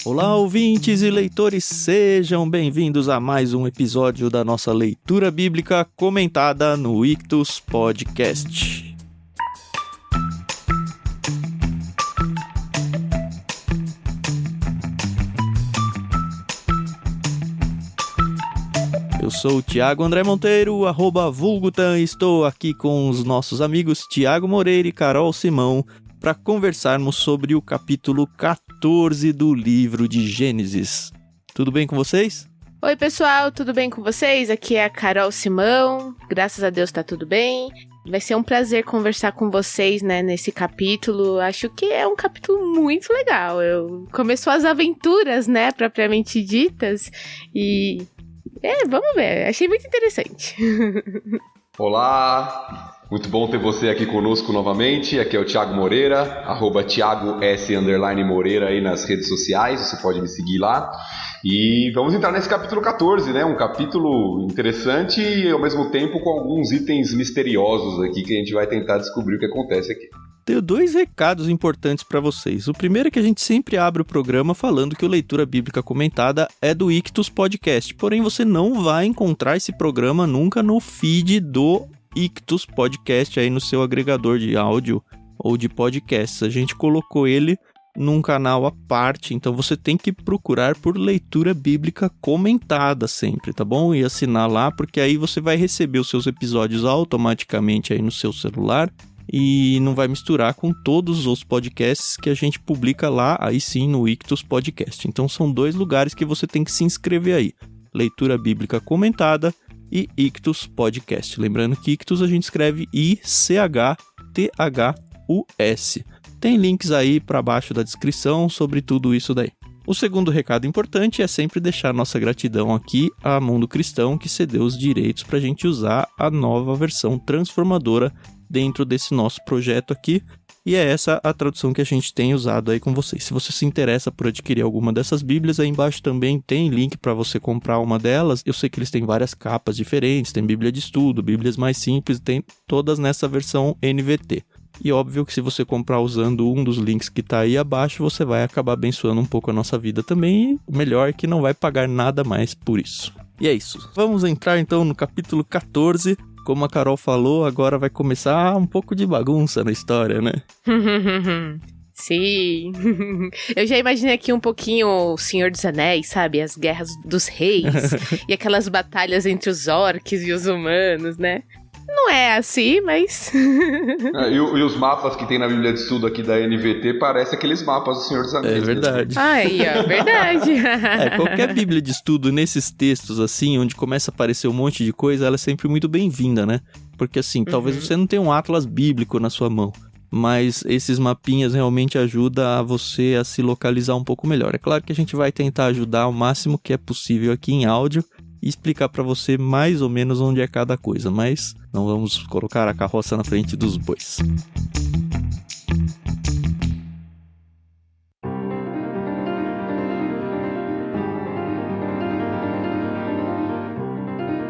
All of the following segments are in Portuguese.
Olá, ouvintes e leitores, sejam bem-vindos a mais um episódio da nossa leitura bíblica comentada no Ictus Podcast. Eu sou o Thiago André Monteiro, @vulgutan, e estou aqui com os nossos amigos Thiago Moreira e Carol Simão para conversarmos sobre o capítulo 14 do livro de Gênesis. Tudo bem com vocês? Oi pessoal, tudo bem com vocês? Aqui é a Carol Simão, graças a Deus tá tudo bem. Vai ser um prazer conversar com vocês, nesse capítulo. Acho que é um capítulo muito legal. Começou as aventuras, propriamente ditas, e vamos ver, achei muito interessante. Olá, muito bom ter você aqui conosco novamente. Aqui é o Thiago Moreira, @ThiagoS_Moreira aí nas redes sociais, você pode me seguir lá. E vamos entrar nesse capítulo 14, um capítulo interessante e ao mesmo tempo com alguns itens misteriosos aqui que a gente vai tentar descobrir o que acontece aqui. Tenho 2 recados importantes para vocês. O primeiro é que a gente sempre abre o programa falando que o Leitura Bíblica Comentada é do Ictus Podcast. Porém, você não vai encontrar esse programa nunca no feed do Ictus Podcast aí no seu agregador de áudio ou de podcasts. A gente colocou ele num canal à parte, então você tem que procurar por Leitura Bíblica Comentada sempre, tá bom? E assinar lá, porque aí você vai receber os seus episódios automaticamente aí no seu celular e não vai misturar com todos os podcasts que a gente publica lá, aí sim, no Ictus Podcast. Então são 2 lugares que você tem que se inscrever aí: Leitura Bíblica Comentada e Ictus Podcast. Lembrando que Ictus a gente escreve ICHTHUS. Tem links aí para baixo da descrição sobre tudo isso daí. O segundo recado importante é sempre deixar nossa gratidão aqui a Mundo Cristão, que cedeu os direitos para a gente usar a nova versão transformadora dentro desse nosso projeto aqui. E é essa a tradução que a gente tem usado aí com vocês. Se você se interessa por adquirir alguma dessas bíblias, aí embaixo também tem link para você comprar uma delas. Eu sei que eles têm várias capas diferentes, tem bíblia de estudo, bíblias mais simples, tem todas nessa versão NVT. E óbvio que se você comprar usando um dos links que está aí abaixo, você vai acabar abençoando um pouco a nossa vida também. E o melhor é que não vai pagar nada mais por isso. E é isso. Vamos entrar então no capítulo 14. Como a Carol falou, agora vai começar um pouco de bagunça na história, né? Sim. Eu já imaginei aqui um pouquinho o Senhor dos Anéis, sabe? As guerras dos reis e aquelas batalhas entre os orcs e os humanos, né? Não é assim, mas... E os mapas que tem na Bíblia de Estudo aqui da NVT parecem aqueles mapas do Senhor dos Anéis. É verdade. Aí, ó, verdade. Qualquer Bíblia de Estudo nesses textos, assim, onde começa a aparecer um monte de coisa, ela é sempre muito bem-vinda, né? Porque, assim, talvez você não tenha um atlas bíblico na sua mão, mas esses mapinhas realmente ajudam a você a se localizar um pouco melhor. É claro que a gente vai tentar ajudar o máximo que é possível aqui em áudio e explicar para você mais ou menos onde é cada coisa, mas não vamos colocar a carroça na frente dos bois.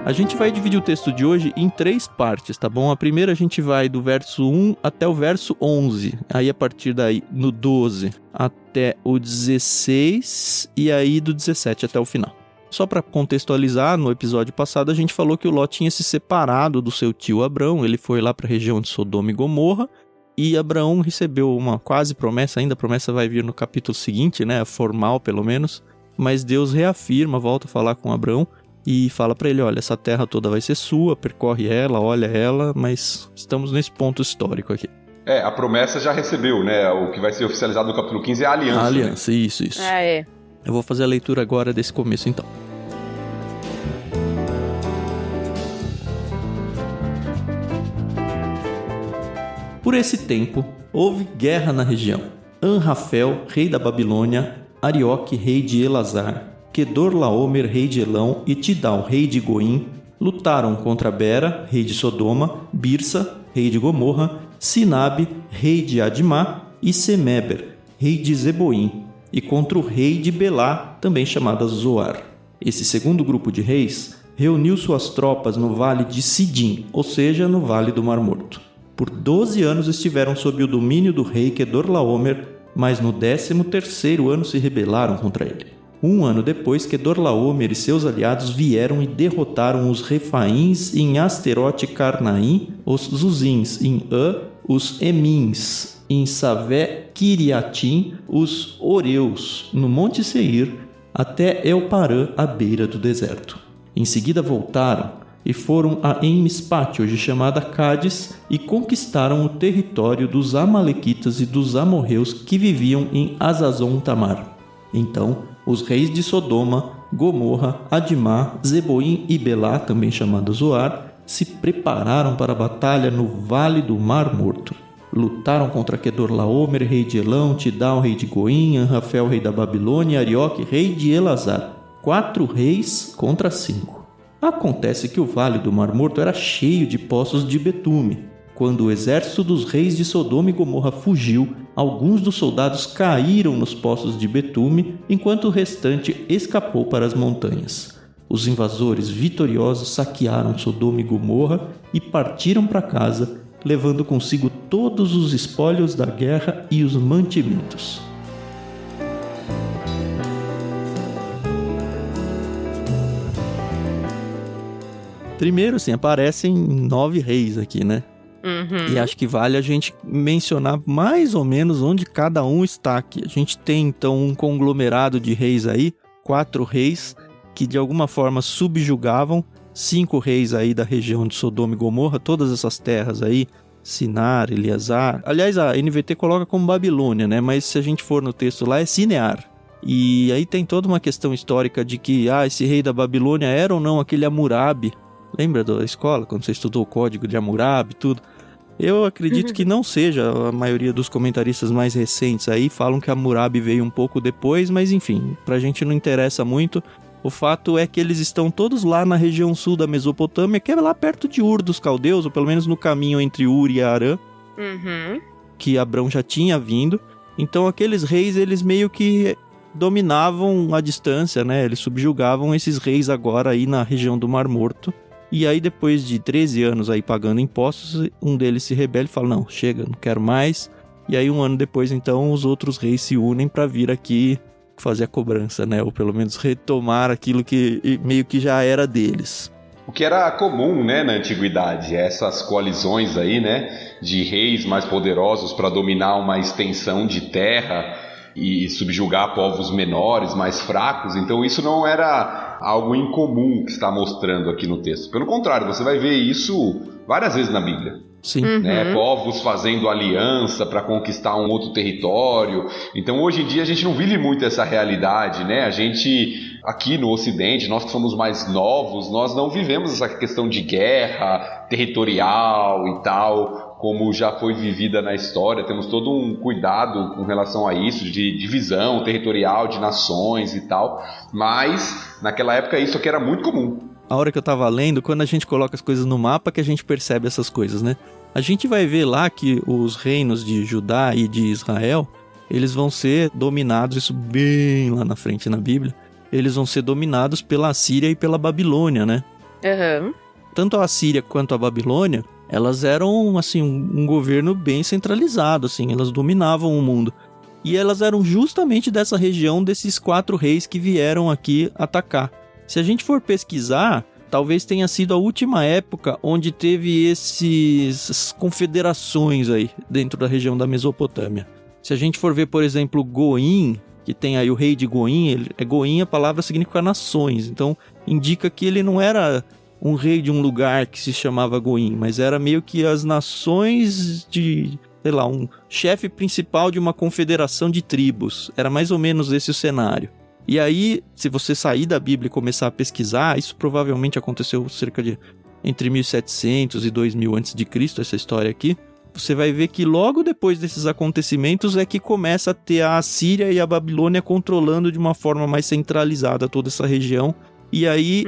A gente vai dividir o texto de hoje em 3 partes, tá bom? A primeira a gente vai do verso 1 até o verso 11, aí a partir daí no 12 até o 16 e aí do 17 até o final. Só para contextualizar, no episódio passado a gente falou que o Ló tinha se separado do seu tio Abrão, ele foi lá para a região de Sodoma e Gomorra, e Abraão recebeu uma quase promessa, ainda a promessa vai vir no capítulo seguinte, formal pelo menos, mas Deus reafirma, volta a falar com Abraão e fala para ele: olha, essa terra toda vai ser sua, percorre ela, olha ela, mas estamos nesse ponto histórico aqui. A promessa já recebeu, o que vai ser oficializado no capítulo 15 é a aliança. A aliança, né? Isso. É. Eu vou fazer a leitura agora desse começo, então. Por esse tempo, houve guerra na região. Anrafel, rei da Babilônia, Arioque, rei de Elazar, Quedorlaomer, rei de Elão, e Tidal, rei de Goim, lutaram contra Bera, rei de Sodoma, Birsa, rei de Gomorra, Sinabe, rei de Admá, e Semeber, rei de Zeboim, e contra o rei de Belá, também chamada Zoar. Esse segundo grupo de reis reuniu suas tropas no vale de Sidim, ou seja, no vale do Mar Morto. Por 12 anos estiveram sob o domínio do rei Quedorlaomer, mas no 13º ano se rebelaram contra ele. 1 ano depois, Quedorlaomer e seus aliados vieram e derrotaram os Refaíns em Asterote Carnaim, os Zuzins em os Emins em Savé Kiriatim, os Oreus no Monte Seir, até Elparã, à beira do deserto. Em seguida voltaram e foram a En-Mispate, hoje chamada Cádiz, e conquistaram o território dos Amalequitas e dos amorreus que viviam em Azazon Tamar. Então, os reis de Sodoma, Gomorra, Adimá, Zeboim e Belá, também chamado Zoar, se prepararam para a batalha no Vale do Mar Morto. Lutaram contra Quedorlaomer, rei de Elão, Tidal, rei de Goim, Anrafel, rei da Babilônia, e Arioque, rei de Elazar. 4 reis contra 5. Acontece que o Vale do Mar Morto era cheio de poços de betume. Quando o exército dos reis de Sodoma e Gomorra fugiu, alguns dos soldados caíram nos poços de betume, enquanto o restante escapou para as montanhas. Os invasores vitoriosos saquearam Sodoma e Gomorra e partiram para casa, levando consigo todos os espólios da guerra e os mantimentos. Primeiro, assim, aparecem 9 reis aqui, né? Uhum. E acho que vale a gente mencionar mais ou menos onde cada um está aqui. A gente tem, então, um conglomerado de reis aí, 4 reis que de alguma forma subjugavam, 5 reis aí da região de Sodoma e Gomorra, todas essas terras aí, Sinar, Eleazar. Aliás, a NVT coloca como Babilônia, né? Mas se a gente for no texto lá, é Sinear. E aí tem toda uma questão histórica de que, esse rei da Babilônia era ou não aquele Hammurabi. Lembra da escola, quando você estudou o código de Hammurabi e tudo? Eu acredito que não seja. A maioria dos comentaristas mais recentes aí falam que Hammurabi veio um pouco depois, mas enfim, pra gente não interessa muito. O fato é que eles estão todos lá na região sul da Mesopotâmia, que é lá perto de Ur dos Caldeus, ou pelo menos no caminho entre Ur e Arã, que Abrão já tinha vindo. Então aqueles reis, eles meio que dominavam a distância, né? Eles subjugavam esses reis agora aí na região do Mar Morto. E aí depois de 13 anos aí pagando impostos, um deles se rebela e fala, não, chega, não quero mais. E aí 1 ano depois, então, os outros reis se unem para vir aqui fazer a cobrança, né? Ou pelo menos retomar aquilo que meio que já era deles. O que era comum, né, na antiguidade, essas coalizões aí, né, de reis mais poderosos para dominar uma extensão de terra e subjugar povos menores, mais fracos. Então isso não era algo incomum que está mostrando aqui no texto. Pelo contrário, você vai ver isso várias vezes na Bíblia. Sim. Né? Povos fazendo aliança para conquistar um outro território. Então hoje em dia a gente não vive muito essa realidade, né? A gente aqui no Ocidente, nós que somos mais novos, nós não vivemos essa questão de guerra territorial e tal, como já foi vivida na história. Temos todo um cuidado com relação a isso, de divisão territorial de nações e tal, mas naquela época isso aqui era muito comum. A hora que eu tava lendo, quando a gente coloca as coisas no mapa, que a gente percebe essas coisas, né? A gente vai ver lá que os reinos de Judá e de Israel, eles vão ser dominados, isso bem lá na frente na Bíblia, eles vão ser dominados pela Assíria e pela Babilônia, né? Tanto a Assíria quanto a Babilônia, elas eram, assim, um governo bem centralizado, assim, elas dominavam o mundo. E elas eram justamente dessa região, desses 4 reis que vieram aqui atacar. Se a gente for pesquisar, talvez tenha sido a última época onde teve essas confederações aí dentro da região da Mesopotâmia. Se a gente for ver, por exemplo, Goim, que tem aí o rei de Goim, Goim, a palavra significa nações, então indica que ele não era um rei de um lugar que se chamava Goim, mas era meio que as nações de, sei lá, um chefe principal de uma confederação de tribos. Era mais ou menos esse o cenário. E aí, se você sair da Bíblia e começar a pesquisar, isso provavelmente aconteceu cerca de entre 1700 e 2000 a.C., essa história aqui, você vai ver que logo depois desses acontecimentos é que começa a ter a Assíria e a Babilônia controlando de uma forma mais centralizada toda essa região. E aí,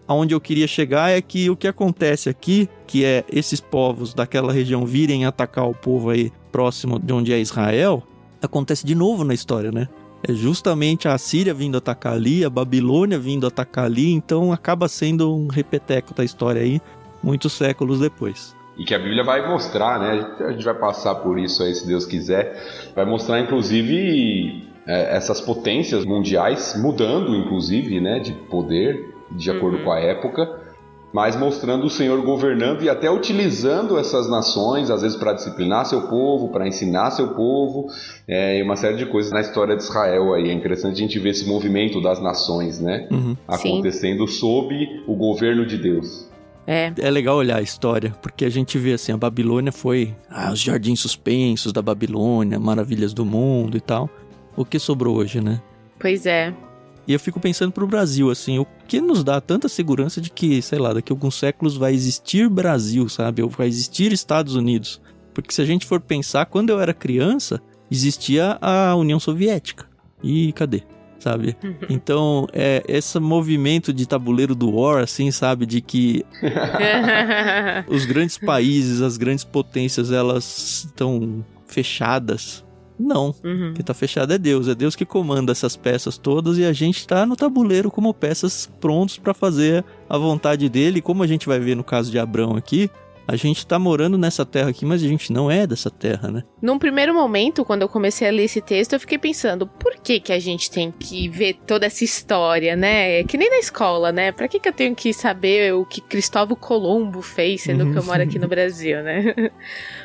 aonde eu queria chegar é que o que acontece aqui, que é esses povos daquela região virem atacar o povo aí próximo de onde é Israel, acontece de novo na história, né? É justamente a Assíria vindo atacar ali, a Babilônia vindo atacar ali, então acaba sendo um repeteco da história aí, muitos séculos depois. E que a Bíblia vai mostrar, né? A gente vai passar por isso aí, se Deus quiser. Vai mostrar, inclusive, essas potências mundiais mudando, inclusive, né? De poder, de acordo com a época. Mas mostrando o Senhor governando e até utilizando essas nações, às vezes para disciplinar seu povo, para ensinar seu povo, e uma série de coisas na história de Israel aí. É interessante a gente ver esse movimento das nações, né? Acontecendo sob o governo de Deus. É legal olhar a história, porque a gente vê assim, a Babilônia foi os jardins suspensos da Babilônia, maravilhas do mundo e tal. O que sobrou hoje, né? Pois é. E eu fico pensando pro Brasil, assim, o que nos dá tanta segurança de que, sei lá, daqui a alguns séculos vai existir Brasil, sabe? Ou vai existir Estados Unidos. Porque se a gente for pensar, quando eu era criança, existia a União Soviética. E cadê? Sabe? Então, esse movimento de tabuleiro do War, assim, sabe? De que os grandes países, as grandes potências, elas estão fechadas. Não, quem tá fechado é Deus que comanda essas peças todas e a gente tá no tabuleiro como peças prontos pra fazer a vontade dele. E como a gente vai ver no caso de Abrão aqui, a gente tá morando nessa terra aqui, mas a gente não é dessa terra, né? Num primeiro momento, quando eu comecei a ler esse texto, eu fiquei pensando, por que a gente tem que ver toda essa história, né? É que nem na escola, né? Pra que eu tenho que saber o que Cristóvão Colombo fez, sendo que eu moro aqui no Brasil, né?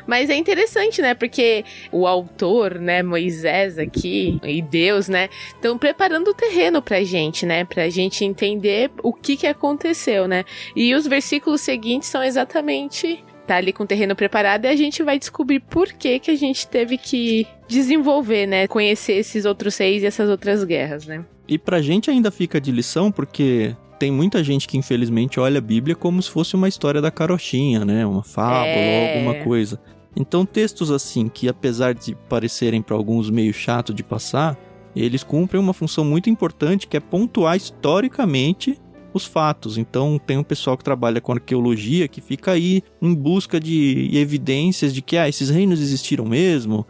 Mas é interessante, né? Porque o autor, né, Moisés aqui, e Deus, né, estão preparando o terreno pra gente, né? Pra gente entender o que aconteceu, né? E os versículos seguintes são exatamente... tá ali com o terreno preparado e a gente vai descobrir por que a gente teve que desenvolver, né? Conhecer esses outros reis e essas outras guerras, né? E pra gente ainda fica de lição porque tem muita gente que infelizmente olha a Bíblia como se fosse uma história da carochinha, né? Uma fábula ou alguma coisa. Então textos assim, que apesar de parecerem para alguns meio chato de passar, eles cumprem uma função muito importante que é pontuar historicamente os fatos. Então tem um pessoal que trabalha com arqueologia que fica aí em busca de evidências de que esses reinos existiram mesmo.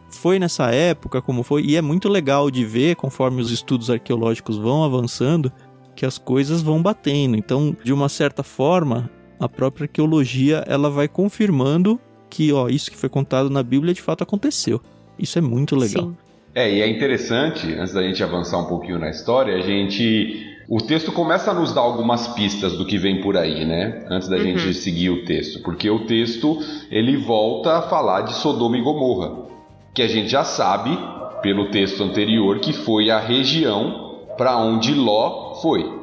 Foi nessa época, como foi, e é muito legal de ver, conforme os estudos arqueológicos vão avançando, que as coisas vão batendo. Então, de uma certa forma, a própria arqueologia ela vai confirmando que isso que foi contado na Bíblia de fato aconteceu. Isso é muito legal. Sim. E é interessante, antes da gente avançar um pouquinho na história, o texto começa a nos dar algumas pistas do que vem por aí, né? Antes da gente seguir o texto. Porque o texto, ele volta a falar de Sodoma e Gomorra, que a gente já sabe, pelo texto anterior, que foi a região para onde Ló foi.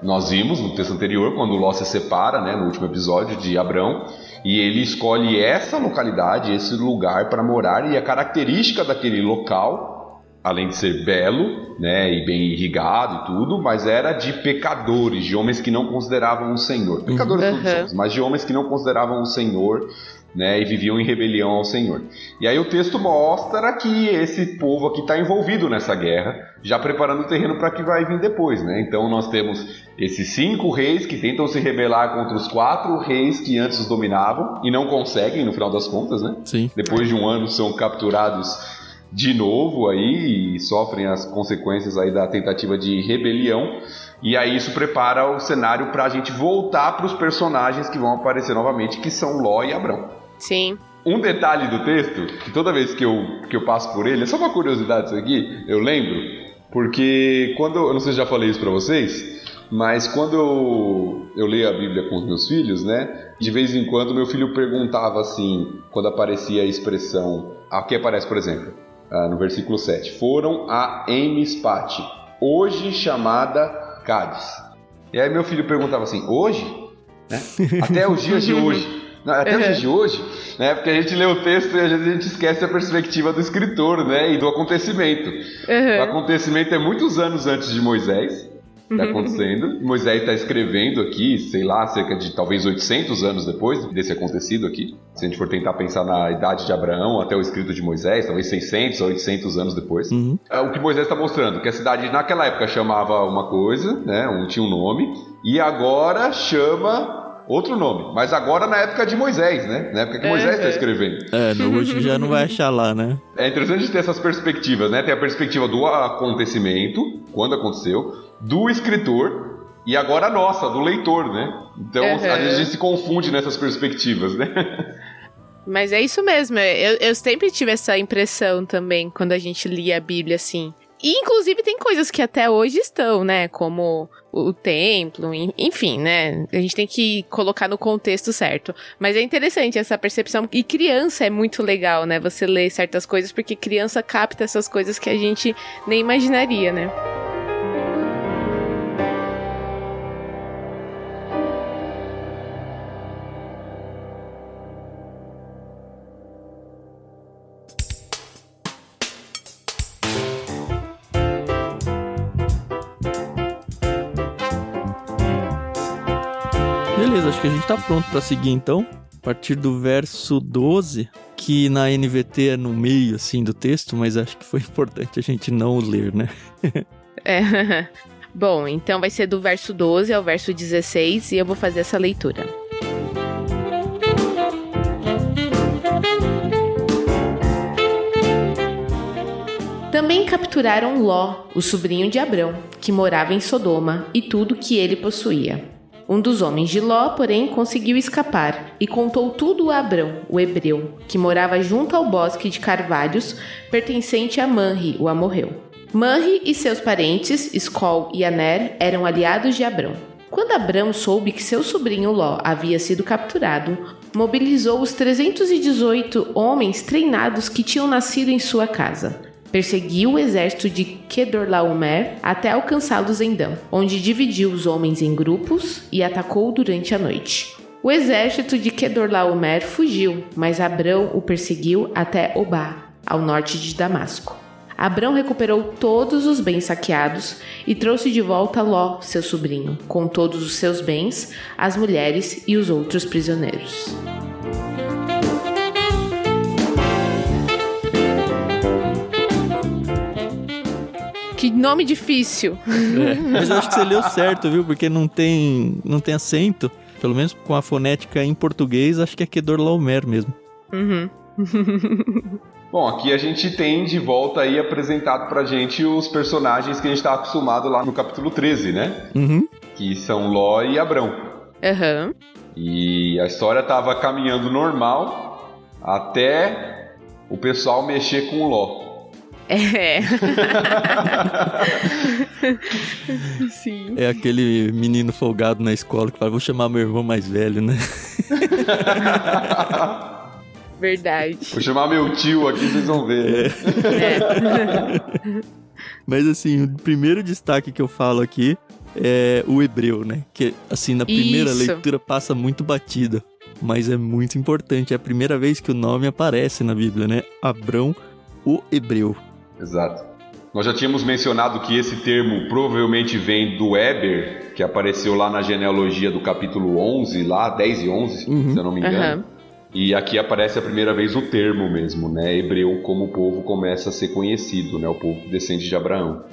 Nós vimos no texto anterior, quando Ló se separa, né, no último episódio de Abrão, e ele escolhe essa localidade, esse lugar para morar, e a característica daquele local, além de ser belo, né, e bem irrigado e tudo, mas era de pecadores, de homens que não consideravam o Senhor. Pecadores todos somos, mas de homens que não consideravam o Senhor, né, e viviam em rebelião ao Senhor. E aí o texto mostra que esse povo aqui está envolvido nessa guerra, já preparando o terreno para o que vai vir depois, né? Então nós temos esses 5 reis que tentam se rebelar contra os 4 reis que antes os dominavam e não conseguem, no final das contas, né? Sim. Depois de um ano são capturados de novo aí e sofrem as consequências aí da tentativa de rebelião. E aí isso prepara o cenário para a gente voltar para os personagens que vão aparecer novamente, que são Ló e Abrão. Sim. Um detalhe do texto, que toda vez que eu passo por ele, é só uma curiosidade isso aqui, eu lembro, porque eu não sei se já falei isso para vocês, mas quando eu leio a Bíblia com os meus filhos, né, de vez em quando meu filho perguntava assim, quando aparecia a expressão, aqui aparece, por exemplo, no versículo 7, foram a Emispate, hoje chamada Cádiz. E aí meu filho perguntava assim, hoje? Né? Até os dias de hoje. Não, até os dias de hoje, né? Porque a gente lê o texto e às vezes a gente esquece a perspectiva do escritor, né? E do acontecimento. O acontecimento é muitos anos antes de Moisés, está acontecendo. Moisés está escrevendo aqui, sei lá, cerca de talvez 800 anos depois desse acontecido aqui. Se a gente for tentar pensar na idade de Abraão até o escrito de Moisés, talvez 600 ou 800 anos depois. O que Moisés está mostrando, que a cidade naquela época chamava uma coisa, né? Tinha um nome, e agora chama outro nome, mas agora na época de Moisés, né? Na época que Moisés está escrevendo. No hoje já não vai achar lá, né? É interessante ter essas perspectivas, né? Tem a perspectiva do acontecimento, quando aconteceu, do escritor, e agora a nossa, do leitor, né? Então, às vezes a gente se confunde nessas perspectivas, né? Mas é isso mesmo, eu sempre tive essa impressão também, quando a gente lia a Bíblia, assim. E, inclusive, tem coisas que até hoje estão, né, como o templo, enfim, né, a gente tem que colocar no contexto certo. Mas é interessante essa percepção, e criança é muito legal, né, você ler certas coisas, porque criança capta essas coisas que a gente nem imaginaria, né. Beleza, acho que a gente tá pronto pra seguir então. A partir do verso 12, que na NVT é no meio, assim, do texto, mas acho que foi importante a gente não ler, né? Bom, então vai ser do verso 12 ao verso 16 e eu vou fazer essa leitura. Também capturaram Ló, o sobrinho de Abrão, que morava em Sodoma, e tudo que ele possuía. Um dos homens de Ló, porém, conseguiu escapar e contou tudo a Abrão, o hebreu, que morava junto ao bosque de carvalhos, pertencente a Manre, o amorreu. Manre e seus parentes, Escol e Aner, eram aliados de Abrão. Quando Abrão soube que seu sobrinho Ló havia sido capturado, mobilizou os 318 homens treinados que tinham nascido em sua casa. Perseguiu o exército de Quedorlaomer até alcançá-los em Dan, onde dividiu os homens em grupos e atacou durante a noite. O exército de Quedorlaomer fugiu, mas Abrão o perseguiu até Obá, ao norte de Damasco. Abrão recuperou todos os bens saqueados e trouxe de volta Ló, seu sobrinho, com todos os seus bens, as mulheres e os outros prisioneiros. Que nome difícil. Mas eu acho que você leu certo, viu? Porque não tem acento. Pelo menos com a fonética em português, acho que é Quedorlaomer mesmo. Uhum. Bom, aqui a gente tem de volta aí apresentado pra gente os personagens que a gente tá acostumado lá no capítulo 13, né? Uhum. Que são Ló e Abrão. Uhum. E a história tava caminhando normal até o pessoal mexer com o Ló. É. Sim. É aquele menino folgado na escola que fala, vou chamar meu irmão mais velho, né? Verdade. Vou chamar meu tio aqui, vocês vão ver. É. Mas assim, o primeiro destaque que eu falo aqui é o hebreu, né? Que assim, na primeira leitura passa muito batida, mas é muito importante. É a primeira vez que o nome aparece na Bíblia, né? Abrão, o hebreu. Exato. Nós já tínhamos mencionado que esse termo provavelmente vem do Eber, que apareceu lá na genealogia do capítulo 11, lá 10 e 11, se eu não me engano. E aqui aparece a primeira vez o termo mesmo, né? Hebreu, como o povo começa a ser conhecido, né? O povo que descende de Abraão.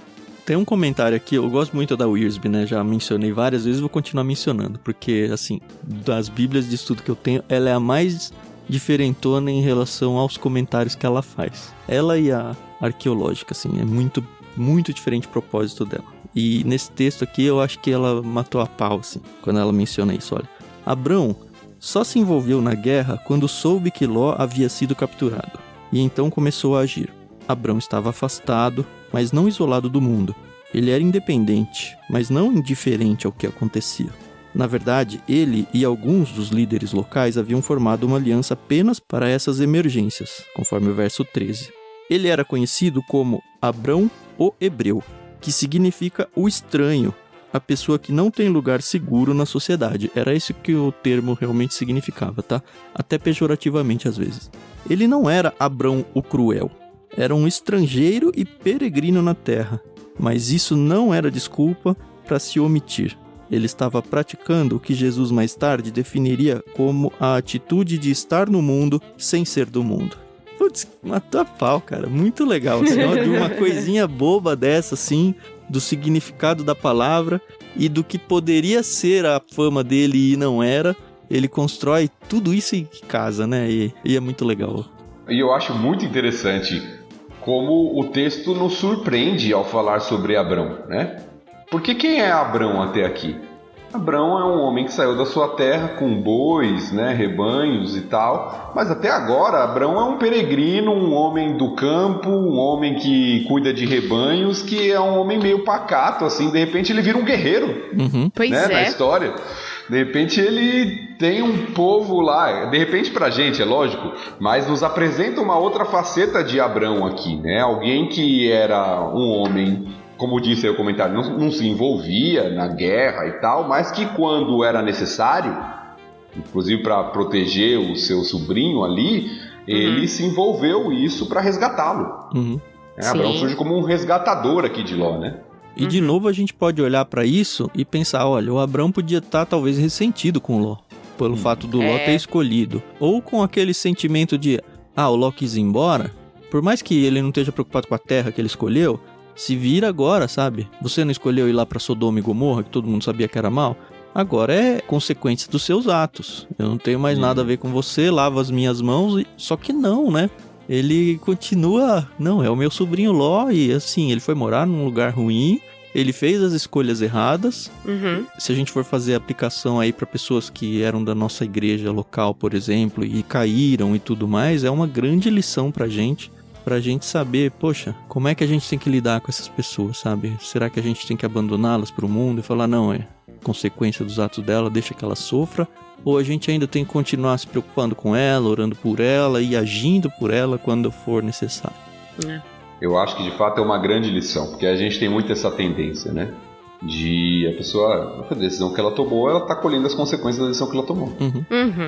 Tem um comentário aqui, eu gosto muito da Wiersbe, né? Já mencionei várias vezes, vou continuar mencionando, porque, assim, das bíblias de estudo que eu tenho, ela é a mais diferentona em relação aos comentários que ela faz. Ela e a arqueológica, assim, é muito, muito diferente o propósito dela. E nesse texto aqui, eu acho que ela matou a pau, assim, quando ela menciona isso, olha. Abrão só se envolveu na guerra quando soube que Ló havia sido capturado, e então começou a agir. Abrão estava afastado, mas não isolado do mundo. Ele era independente, mas não indiferente ao que acontecia. Na verdade, ele e alguns dos líderes locais haviam formado uma aliança apenas para essas emergências, conforme o verso 13. Ele era conhecido como Abrão o Hebreu, que significa o estranho, a pessoa que não tem lugar seguro na sociedade. Era isso que o termo realmente significava, tá? Até pejorativamente às vezes. Ele não era Abrão o cruel. Era um estrangeiro e peregrino na terra. Mas isso não era desculpa para se omitir. Ele estava praticando o que Jesus mais tarde definiria como a atitude de estar no mundo sem ser do mundo. Putz, matou a pau, cara. Muito legal. Assim, ó, de uma coisinha boba dessa, assim, do significado da palavra e do que poderia ser a fama dele e não era. Ele constrói tudo isso em casa, né? E é muito legal. E eu acho muito interessante como o texto nos surpreende ao falar sobre Abrão, né? Porque quem é Abrão até aqui? Abrão é um homem que saiu da sua terra com bois, né, rebanhos e tal, mas até agora Abrão é um peregrino, um homem do campo, um homem que cuida de rebanhos, que é um homem meio pacato, assim, de repente ele vira um guerreiro, Pois né, é. na história. De repente ele tem um povo lá, de repente pra gente, é lógico, mas nos apresenta uma outra faceta de Abrão aqui, né, alguém que era um homem, como disse aí o comentário, não se envolvia na guerra e tal, mas que quando era necessário, inclusive para proteger o seu sobrinho ali, ele se envolveu isso para resgatá-lo. Abrão surge como um resgatador aqui de Ló, né? E de novo a gente pode olhar para isso e pensar, olha, o Abrão podia estar talvez ressentido com o Ló, pelo fato do Ló ter escolhido. Ou com aquele sentimento de, o Ló quis ir embora, por mais que ele não esteja preocupado com a terra que ele escolheu, se vira agora, sabe? Você não escolheu ir lá pra Sodoma e Gomorra, que todo mundo sabia que era mal? Agora é consequência dos seus atos. Eu não tenho mais nada a ver com você, lavo as minhas mãos. Só que não, né? Ele continua... Não, é o meu sobrinho Ló e assim, ele foi morar num lugar ruim, ele fez as escolhas erradas. Se a gente for fazer aplicação aí pra pessoas que eram da nossa igreja local, por exemplo, e caíram e tudo mais, é uma grande lição pra gente saber, poxa, como é que a gente tem que lidar com essas pessoas, sabe? Será que a gente tem que abandoná-las pro mundo e falar, não, é consequência dos atos dela, deixa que ela sofra? Ou a gente ainda tem que continuar se preocupando com ela, orando por ela e agindo por ela quando for necessário? Eu acho que de fato é uma grande lição, porque a gente tem muito essa tendência, né? De a pessoa, a decisão que ela tomou, ela tá colhendo as consequências da decisão que ela tomou.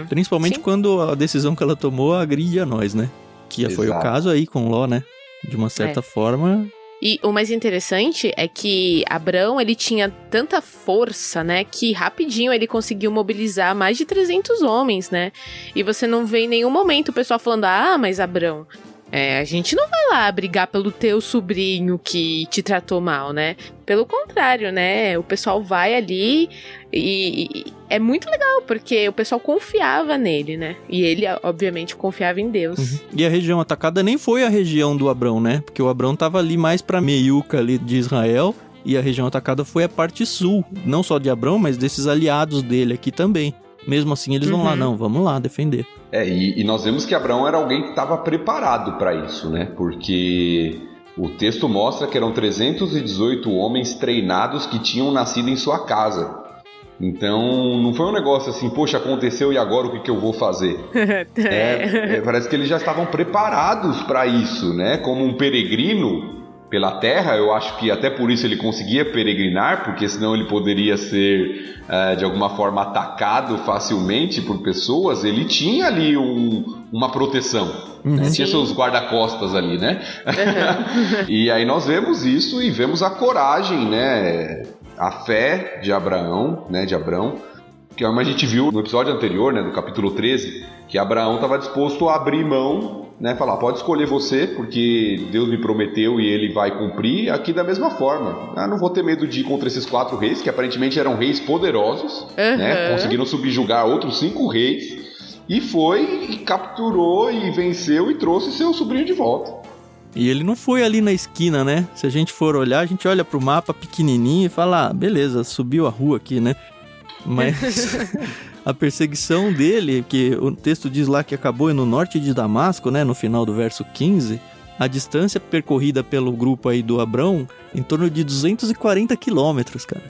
Principalmente quando a decisão que ela tomou agride a nós, né? Que foi o caso aí com Ló, né? De uma certa forma. E o mais interessante é que Abrão, ele tinha tanta força, né? Que rapidinho ele conseguiu mobilizar mais de 300 homens, né? E você não vê em nenhum momento o pessoal falando, mas Abrão, a gente não vai lá brigar pelo teu sobrinho que te tratou mal, né? Pelo contrário, né? O pessoal vai ali e é muito legal, porque o pessoal confiava nele, né? E ele, obviamente, confiava em Deus. E a região atacada nem foi a região do Abrão, né? Porque o Abrão tava ali mais pra meiuca ali de Israel, e a região atacada foi a parte sul, não só de Abrão, mas desses aliados dele aqui também. Mesmo assim, eles vão lá, não, vamos lá defender. E nós vemos que Abrão era alguém que estava preparado para isso, né? Porque o texto mostra que eram 318 homens treinados que tinham nascido em sua casa. Então, não foi um negócio assim, poxa, aconteceu e agora o que eu vou fazer? Parece que eles já estavam preparados para isso, né? Como um peregrino pela terra, eu acho que até por isso ele conseguia peregrinar, porque senão ele poderia ser, de alguma forma, atacado facilmente por pessoas. Ele tinha ali uma proteção, né? Tinha seus guarda-costas ali, né? E aí nós vemos isso e vemos a coragem, né? A fé de Abraão, né? De Abrão, que como a gente viu no episódio anterior, né? Do capítulo 13, que Abraão estava disposto a abrir mão, né, falar, pode escolher você, porque Deus me prometeu e ele vai cumprir, aqui da mesma forma. Não vou ter medo de ir contra esses 4 reis, que aparentemente eram reis poderosos, né, conseguiram subjugar outros 5 reis, e foi, e capturou, e venceu, e trouxe seu sobrinho de volta. E ele não foi ali na esquina, né? Se a gente for olhar, a gente olha pro mapa pequenininho e fala, beleza, subiu a rua aqui, né? Mas a perseguição dele, que o texto diz lá que acabou no norte de Damasco, né, no final do verso 15, a distância percorrida pelo grupo aí do Abrão, em torno de 240 quilômetros, cara.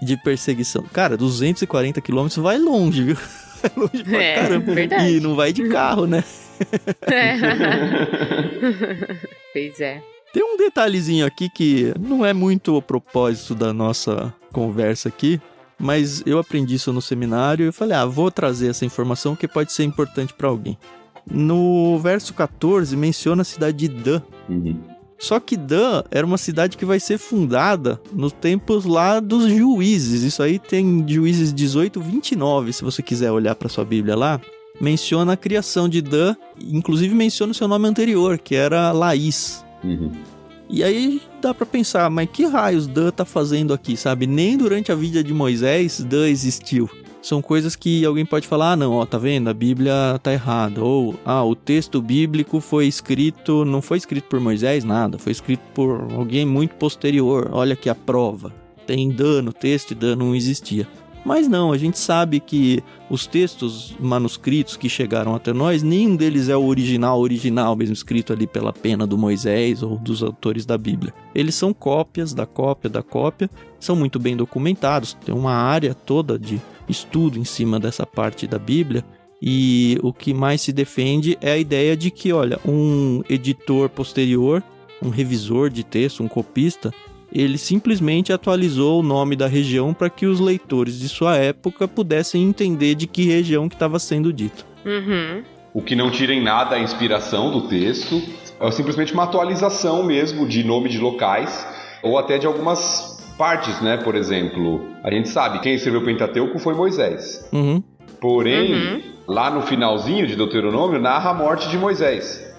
De perseguição. Cara, 240 quilômetros vai longe, viu? Vai longe pra caramba. Verdade. E não vai de carro, né? Pois é. Tem um detalhezinho aqui que não é muito o propósito da nossa conversa aqui, mas eu aprendi isso no seminário e eu falei, vou trazer essa informação que pode ser importante para alguém. No verso 14 menciona a cidade de Dan. Só que Dan era uma cidade que vai ser fundada nos tempos lá dos juízes. Isso aí tem Juízes 18, 29, se você quiser olhar para sua Bíblia lá. Menciona a criação de Dan, inclusive menciona o seu nome anterior, que era Laís. E aí dá pra pensar, mas que raios Dan tá fazendo aqui, sabe? Nem durante a vida de Moisés Dan existiu. são coisas que alguém pode falar, não, ó, tá vendo? A Bíblia tá errada. Ou, o texto bíblico não foi escrito por Moisés, nada. Foi escrito por alguém muito posterior. Olha aqui a prova. Tem dano, texto e dano não existia. Mas não, a gente sabe que os textos manuscritos que chegaram até nós, nenhum deles é o original mesmo, escrito ali pela pena do Moisés ou dos autores da Bíblia. Eles são cópias da cópia, são muito bem documentados, tem uma área toda de estudo em cima dessa parte da Bíblia, e o que mais se defende é a ideia de que, olha, um editor posterior, um revisor de texto, um copista, ele simplesmente atualizou o nome da região para que os leitores de sua época pudessem entender de que região que estava sendo dito. Uhum. O que não tira em nada a inspiração do texto, é simplesmente uma atualização mesmo de nome de locais, ou até de algumas partes, né? Por exemplo, a gente sabe quem escreveu o Pentateuco foi Moisés. Uhum. Porém, lá no finalzinho de Deuteronômio, narra a morte de Moisés.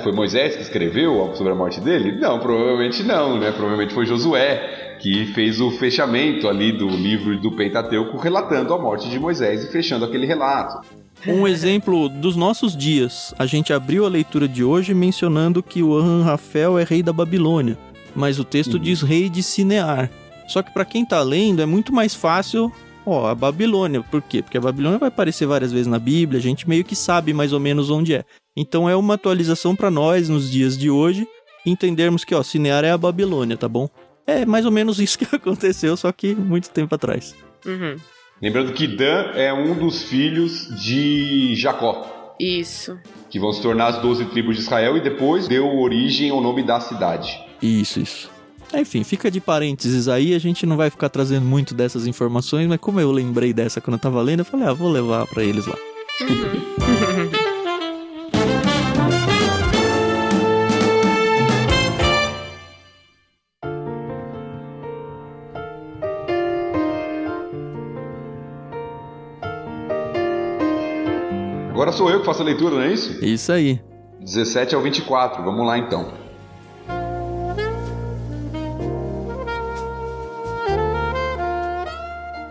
Foi Moisés que escreveu algo sobre a morte dele? Não, provavelmente não, né? Provavelmente foi Josué que fez o fechamento ali do livro do Pentateuco relatando a morte de Moisés e fechando aquele relato. Um exemplo dos nossos dias, a gente abriu a leitura de hoje mencionando que o Anrafel é rei da Babilônia, mas o texto diz rei de Sinear. Só que para quem tá lendo é muito mais fácil, a Babilônia. Por quê? Porque a Babilônia vai aparecer várias vezes na Bíblia, a gente meio que sabe mais ou menos onde é. Então é uma atualização para nós nos dias de hoje, entendermos que, Sinear é a Babilônia, tá bom? É mais ou menos isso que aconteceu, só que muito tempo atrás. Uhum. Lembrando que Dan é um dos filhos de Jacó. Isso. Que vão se tornar as 12 tribos de Israel e depois deu origem ao nome da cidade. Isso. Enfim, fica de parênteses aí, a gente não vai ficar trazendo muito dessas informações, mas como eu lembrei dessa quando eu tava lendo, eu falei, vou levar pra eles lá. Uhum. Agora sou eu que faço a leitura, não é isso? Isso aí. 17 ao 24, vamos lá então.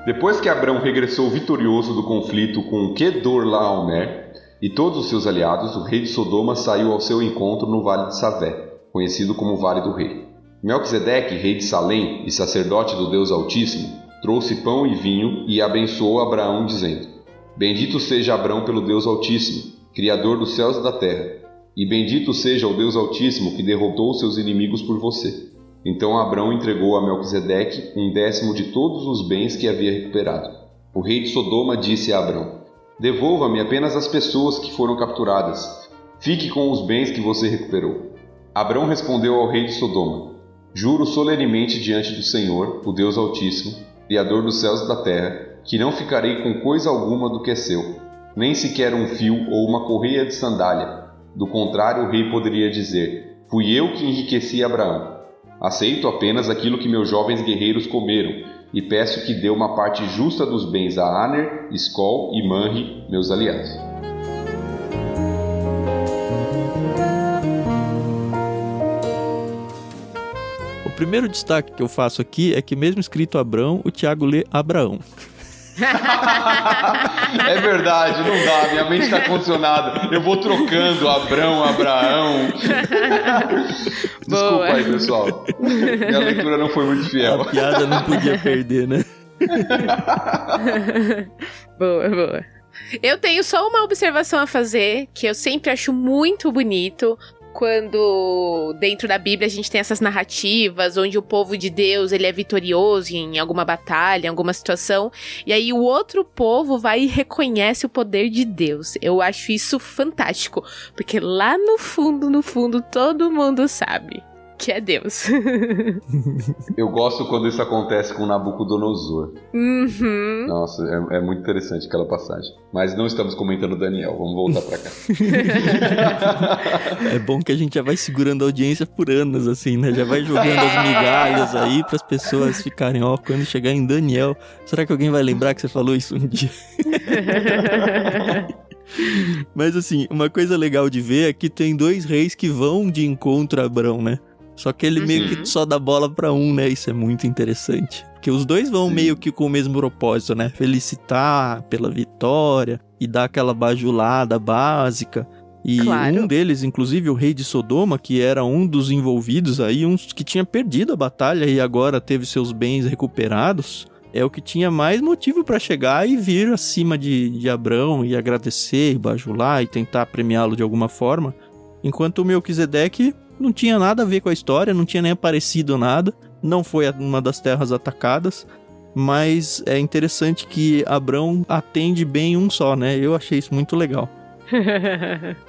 Depois que Abrão regressou vitorioso do conflito com Quedorlaomer e todos os seus aliados, o rei de Sodoma saiu ao seu encontro no Vale de Savé, conhecido como Vale do Rei. Melquisedeque, rei de Salém e sacerdote do Deus Altíssimo, trouxe pão e vinho e abençoou Abraão, dizendo: Bendito seja Abrão pelo Deus Altíssimo, Criador dos céus e da terra, e bendito seja o Deus Altíssimo que derrotou seus inimigos por você. Então Abrão entregou a Melquisedeque 1/10 de todos os bens que havia recuperado. O rei de Sodoma disse a Abrão: Devolva-me apenas as pessoas que foram capturadas. Fique com os bens que você recuperou. Abrão respondeu ao rei de Sodoma: Juro solenemente diante do Senhor, o Deus Altíssimo, Criador dos céus e da terra, que não ficarei com coisa alguma do que é seu, nem sequer um fio ou uma correia de sandália. Do contrário, o rei poderia dizer: Fui eu que enriqueci Abraão. Aceito apenas aquilo que meus jovens guerreiros comeram, e peço que dê uma parte justa dos bens a Aner, Escol e Manre, meus aliados. O primeiro destaque que eu faço aqui é que mesmo escrito Abrão, o Tiago lê Abraão. É verdade, não dá, minha mente está condicionada. Eu vou trocando Abrão. Desculpa Boa. aí, pessoal. Minha leitura não foi muito fiel. A piada não podia perder, né? Boa. Eu tenho só uma observação a fazer, que eu sempre acho muito bonito, quando dentro da Bíblia a gente tem essas narrativas onde o povo de Deus ele é vitorioso em alguma batalha, em alguma situação, e aí o outro povo vai e reconhece o poder de Deus. Eu acho isso fantástico, porque lá no fundo, todo mundo sabe que é Deus. Eu gosto quando isso acontece com Nabucodonosor. Uhum. Nossa, é muito interessante aquela passagem. Mas não estamos comentando Daniel, vamos voltar pra cá. É bom que a gente já vai segurando a audiência por anos, assim, né? Já vai jogando as migalhas aí pras pessoas ficarem, quando chegar em Daniel, será que alguém vai lembrar que você falou isso um dia? Mas assim, uma coisa legal de ver é que tem 2 reis que vão de encontro a Abrão, né? Só que ele meio que só dá bola pra um, né? Isso é muito interessante. Porque os dois vão meio que com o mesmo propósito, né? Felicitar pela vitória e dar aquela bajulada básica. E um deles, inclusive o rei de Sodoma, que era um dos envolvidos aí, um que tinha perdido a batalha e agora teve seus bens recuperados, é o que tinha mais motivo pra chegar e vir acima de Abrão e agradecer, e bajular e tentar premiá-lo de alguma forma. Enquanto o Melquisedeque não tinha nada a ver com a história, não tinha nem aparecido nada, não foi uma das terras atacadas, mas é interessante que Abrão atende bem um só, né? Eu achei isso muito legal.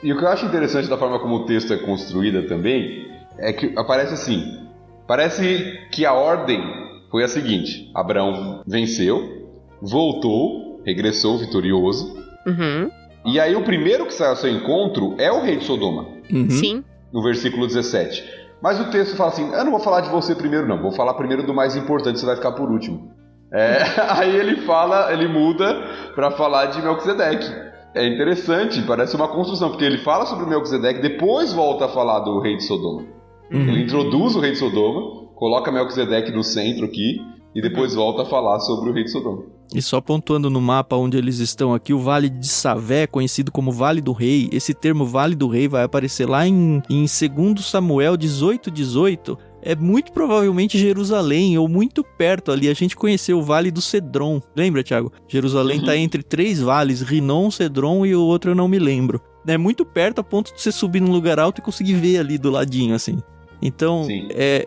E o que eu acho interessante da forma como o texto é construída também, é que aparece assim, parece que a ordem foi a seguinte: Abrão venceu, voltou, regressou vitorioso, e aí o primeiro que sai ao seu encontro é o rei de Sodoma. Sim. No versículo 17. Mas o texto fala assim, eu não vou falar de você primeiro não, vou falar primeiro do mais importante, você vai ficar por último. Aí ele muda para falar de Melquisedeque. É interessante, parece uma construção, porque ele fala sobre Melquisedeque, depois volta a falar do rei de Sodoma. Ele introduz o rei de Sodoma, coloca Melquisedeque no centro aqui, e depois volta a falar sobre o rei de Sodoma. E só pontuando no mapa onde eles estão aqui, o Vale de Savé, conhecido como Vale do Rei, esse termo Vale do Rei vai aparecer lá em 2 Samuel 18:18, é muito provavelmente Jerusalém, ou muito perto ali. A gente conheceu o Vale do Cedron, lembra, Thiago? Jerusalém tá entre 3 vales, Rinom, Cedron e o outro eu não me lembro. É muito perto a ponto de você subir num lugar alto e conseguir ver ali do ladinho, assim. Então,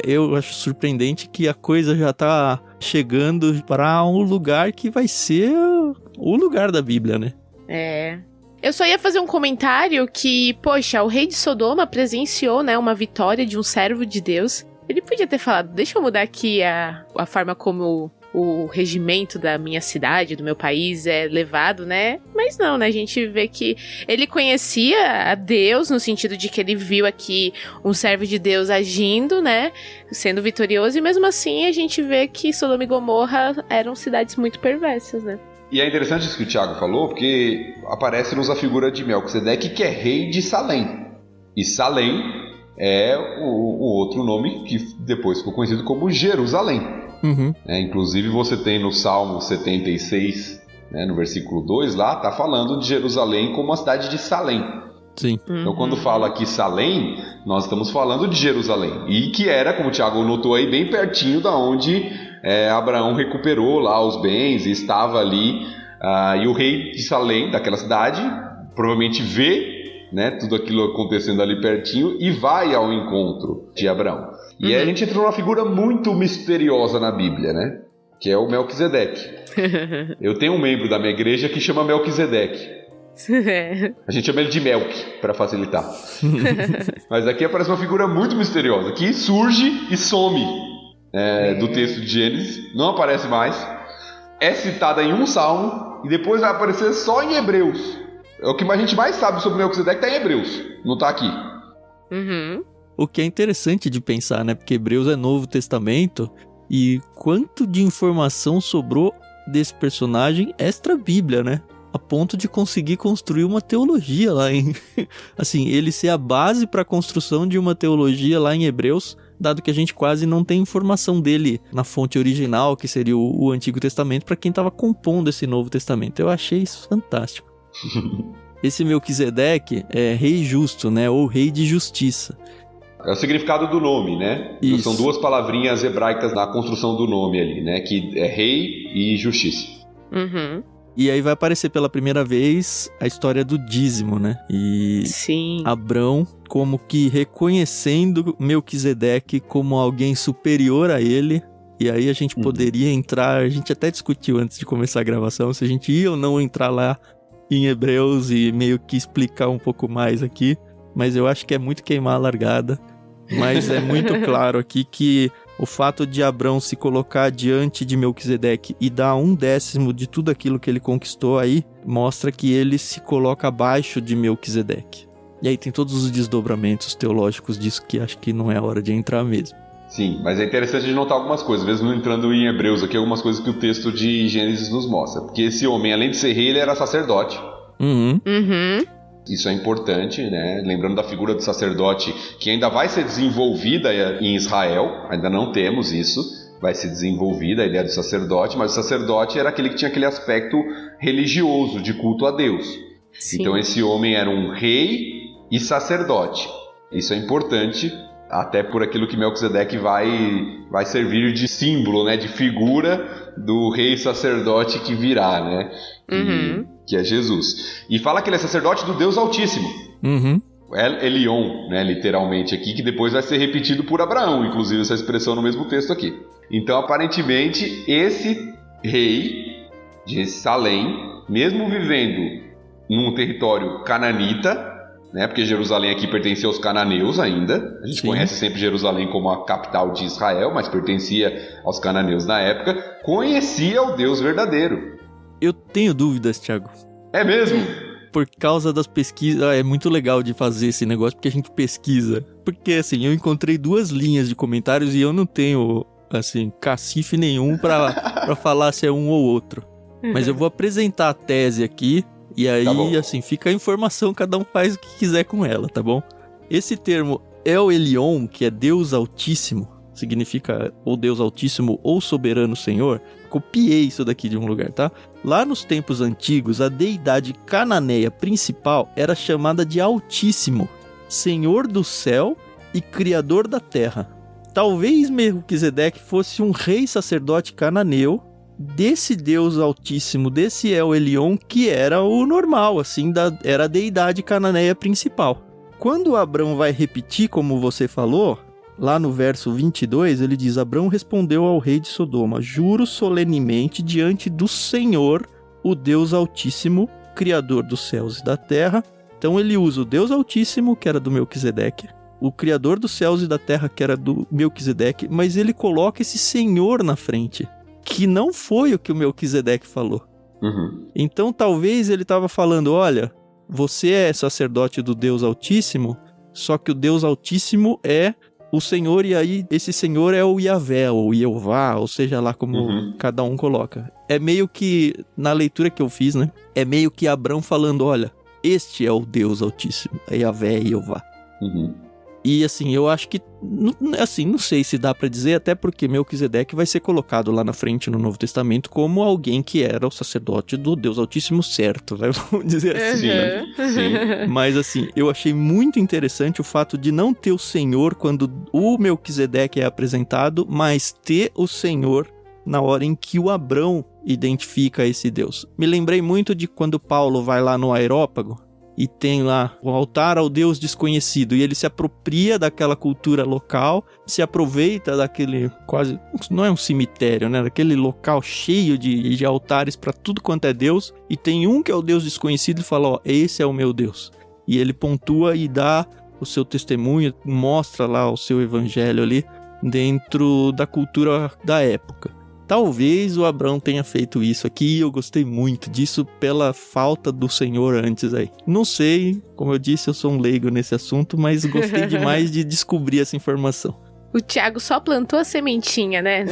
eu acho surpreendente que a coisa já tá chegando para um lugar que vai ser o lugar da Bíblia, né? Eu só ia fazer um comentário que, poxa, o rei de Sodoma presenciou, né, uma vitória de um servo de Deus. Ele podia ter falado, deixa eu mudar aqui a forma como o regimento da minha cidade, do meu país é levado, né? Mas não, né? A gente vê que ele conhecia a Deus, no sentido de que ele viu aqui um servo de Deus agindo, né? Sendo vitorioso, e mesmo assim a gente vê que Sodoma e Gomorra eram cidades muito perversas, né? E é interessante isso que o Thiago falou, porque aparece-nos a figura de Melquisedeque, que é rei de Salém. E Salém é o outro nome que depois ficou conhecido como Jerusalém. Inclusive você tem no Salmo 76, né, no versículo 2 lá, tá falando de Jerusalém como a cidade de Salém. Sim. Então quando fala aqui Salém, nós estamos falando de Jerusalém. E que era, como o Thiago notou aí, bem pertinho da onde Abraão recuperou lá os bens e estava ali. E o rei de Salém, daquela cidade, provavelmente vê, né, tudo aquilo acontecendo ali pertinho e vai ao encontro de Abraão. E aí a gente entra numa figura muito misteriosa na Bíblia, né? Que é o Melquisedeque. Eu tenho um membro da minha igreja que chama Melquisedeque. A gente chama ele de Melk, para facilitar. Mas aqui aparece uma figura muito misteriosa, que surge e some do texto de Gênesis, não aparece mais, é citada em um salmo e depois vai aparecer só em Hebreus. É o que a gente mais sabe sobre Melquisedeque, tá em Hebreus, não tá aqui. O que é interessante de pensar, né? Porque Hebreus é Novo Testamento e quanto de informação sobrou desse personagem extra-bíblia, né? A ponto de conseguir construir uma teologia lá em... assim, ele ser a base para a construção de uma teologia lá em Hebreus, dado que a gente quase não tem informação dele na fonte original, que seria o Antigo Testamento, para quem estava compondo esse Novo Testamento. Eu achei isso fantástico. Esse Melquisedeque é rei justo, né? Ou rei de justiça. É o significado do nome, né? Isso. São 2 palavrinhas hebraicas na construção do nome ali, né? Que é rei e justiça. E aí vai aparecer pela primeira vez a história do dízimo, né? E Sim. Abrão como que reconhecendo Melquisedeque como alguém superior a ele. E aí a gente poderia entrar, a gente até discutiu antes de começar a gravação, se a gente ia ou não entrar lá em Hebreus e meio que explicar um pouco mais aqui. Mas eu acho que é muito queimar a largada. Mas é muito claro aqui que o fato de Abrão se colocar diante de Melquisedeque e dar 1/10 de tudo aquilo que ele conquistou aí, mostra que ele se coloca abaixo de Melquisedeque. E aí tem todos os desdobramentos teológicos disso que acho que não é hora de entrar mesmo. Sim, mas é interessante de notar algumas coisas, mesmo entrando em Hebreus aqui, algumas coisas que o texto de Gênesis nos mostra. Porque esse homem, além de ser rei, ele era sacerdote. Isso é importante, né? Lembrando da figura do sacerdote, que ainda vai ser desenvolvida em Israel, ainda não temos isso, vai ser desenvolvida a ideia do sacerdote, mas o sacerdote era aquele que tinha aquele aspecto religioso, de culto a Deus. Sim. Então esse homem era um rei e sacerdote. Isso é importante, até por aquilo que Melquisedeque vai servir de símbolo, né? De figura do rei sacerdote que virá, né? Que é Jesus. E fala que ele é sacerdote do Deus Altíssimo. El Elyon, né, literalmente aqui, que depois vai ser repetido por Abraão, inclusive essa expressão no mesmo texto aqui. Então, aparentemente, esse rei de Salém, mesmo vivendo num território cananita, né, porque Jerusalém aqui pertencia aos cananeus ainda, a gente conhece sempre Jerusalém como a capital de Israel, mas pertencia aos cananeus na época, conhecia o Deus verdadeiro. Eu tenho dúvidas, Thiago. É mesmo? Por causa das pesquisas, é muito legal de fazer esse negócio, porque a gente pesquisa. Porque, assim, eu encontrei 2 linhas de comentários e eu não tenho, assim, cacife nenhum pra falar se é um ou outro. Mas eu vou apresentar a tese aqui, e aí, assim, fica a informação, cada um faz o que quiser com ela, tá bom? Esse termo El Elyon, que é Deus Altíssimo, significa ou Deus Altíssimo ou Soberano Senhor. Copiei isso daqui de um lugar, tá? Lá nos tempos antigos, a deidade cananeia principal era chamada de Altíssimo, Senhor do céu e Criador da terra. Talvez Melquisedeque fosse um rei sacerdote cananeu desse Deus Altíssimo, desse El Elyon, que era o normal, assim, era a deidade cananeia principal. Quando Abrão vai repetir, como você falou, lá no verso 22, ele diz: Abrão respondeu ao rei de Sodoma: juro solenemente diante do Senhor, o Deus Altíssimo, Criador dos céus e da terra. Então ele usa o Deus Altíssimo, que era do Melquisedeque, o Criador dos céus e da terra, que era do Melquisedeque, mas ele coloca esse Senhor na frente, que não foi o que o Melquisedeque falou. Então talvez ele estava falando: olha, você é sacerdote do Deus Altíssimo, só que o Deus Altíssimo é o Senhor, e aí esse Senhor é o Yahvé, ou Yeová, ou seja lá como cada um coloca. É meio que, na leitura que eu fiz, né? É meio que Abrão falando: olha, este é o Deus Altíssimo, é Yahvé e Yeová. E assim, eu acho que, assim, não sei se dá pra dizer, até porque Melquisedeque vai ser colocado lá na frente no Novo Testamento como alguém que era o sacerdote do Deus Altíssimo certo, né? Vamos dizer assim. Sim. Mas assim, eu achei muito interessante o fato de não ter o Senhor quando o Melquisedeque é apresentado, mas ter o Senhor na hora em que o Abrão identifica esse Deus. Me lembrei muito de quando Paulo vai lá no Areópago e tem lá o altar ao Deus desconhecido, e ele se apropria daquela cultura local, se aproveita daquele quase, não é um cemitério, né? Daquele local cheio de altares para tudo quanto é Deus, e tem um que é o Deus desconhecido e fala: ó, esse é o meu Deus. E ele pontua e dá o seu testemunho, mostra lá o seu evangelho ali dentro da cultura da época. Talvez o Abrão tenha feito isso aqui, e eu gostei muito disso pela falta do Senhor antes aí. Não sei, como eu disse, eu sou um leigo nesse assunto, mas gostei demais de descobrir essa informação. O Thiago só plantou a sementinha, né?